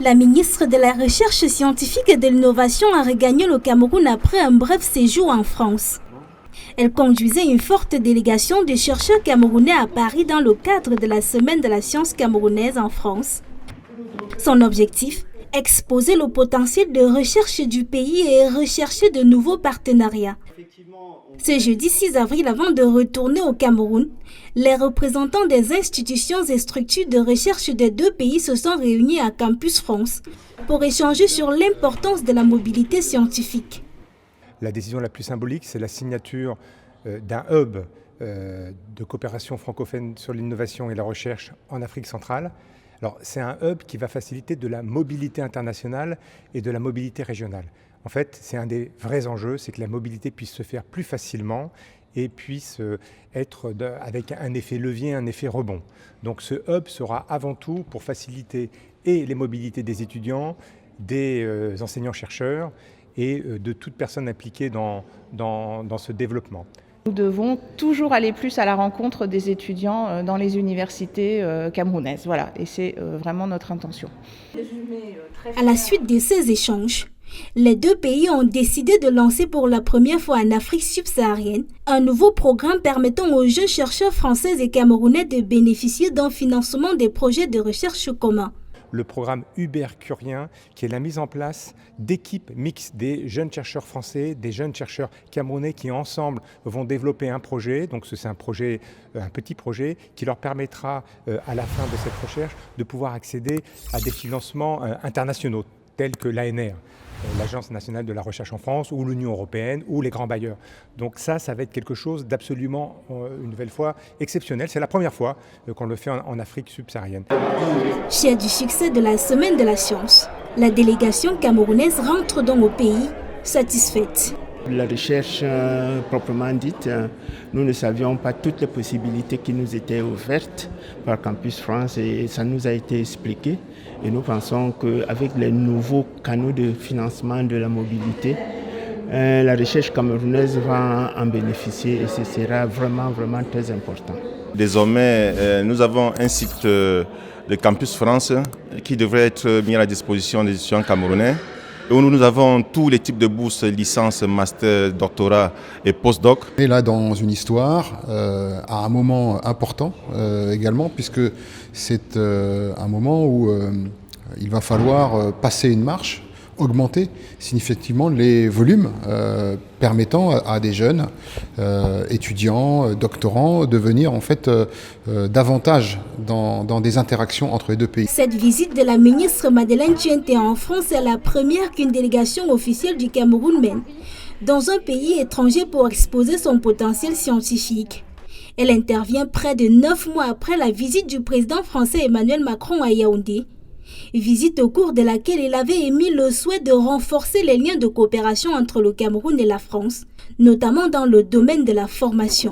La ministre de la Recherche scientifique et de l'Innovation a regagné le Cameroun après un bref séjour en France. Elle conduisait une forte délégation de chercheurs camerounais à Paris dans le cadre de la Semaine de la science camerounaise en France. Son objectif, exposer le potentiel de recherche du pays et rechercher de nouveaux partenariats. Ce jeudi 6 avril, avant de retourner au Cameroun, les représentants des institutions et structures de recherche des deux pays se sont réunis à Campus France pour échanger sur l'importance de la mobilité scientifique. La décision la plus symbolique, c'est la signature d'un hub de coopération francophone sur l'innovation et la recherche en Afrique centrale. Alors, c'est un hub qui va faciliter de la mobilité internationale et de la mobilité régionale. En fait, c'est un des vrais enjeux, c'est que la mobilité puisse se faire plus facilement et puisse être avec un effet levier, un effet rebond. Donc ce hub sera avant tout pour faciliter et les mobilités des étudiants, des enseignants-chercheurs et de toute personne impliquée dans ce développement. Nous devons toujours aller plus à la rencontre des étudiants dans les universités camerounaises. Voilà, et c'est vraiment notre intention. À la suite de ces échanges, les deux pays ont décidé de lancer pour la première fois en Afrique subsaharienne un nouveau programme permettant aux jeunes chercheurs français et camerounais de bénéficier d'un financement des projets de recherche communs. Le programme Uber-Curien, qui est la mise en place d'équipes mixtes des jeunes chercheurs français, des jeunes chercheurs camerounais qui ensemble vont développer un projet. Donc c'est un petit projet qui leur permettra à la fin de cette recherche de pouvoir accéder à des financements internationaux tels que l'ANR, l'Agence nationale de la recherche en France, ou l'Union européenne, ou les grands bailleurs. Donc ça va être quelque chose d'absolument, une nouvelle fois, exceptionnel. C'est la première fois qu'on le fait en Afrique subsaharienne. Fière du succès de la Semaine de la science, la délégation camerounaise rentre donc au pays satisfaite. La recherche proprement dite, nous ne savions pas toutes les possibilités qui nous étaient offertes par Campus France et ça nous a été expliqué. Et nous pensons qu'avec les nouveaux canaux de financement de la mobilité, la recherche camerounaise va en bénéficier et ce sera vraiment très important. Désormais, nous avons un site de Campus France qui devrait être mis à la disposition des étudiants camerounais, où nous avons tous les types de bourses, licence, master, doctorat et postdoc. Et là, dans une histoire, à un moment important également, puisque c'est un moment où il va falloir passer une marche, augmenter significativement les volumes permettant à des jeunes étudiants, doctorants de venir en fait davantage dans des interactions entre les deux pays. Cette visite de la ministre Madeleine Tuente en France est la première qu'une délégation officielle du Cameroun mène dans un pays étranger pour exposer son potentiel scientifique. Elle intervient près de 9 mois après la visite du président français Emmanuel Macron à Yaoundé. Visite au cours de laquelle il avait émis le souhait de renforcer les liens de coopération entre le Cameroun et la France, notamment dans le domaine de la formation.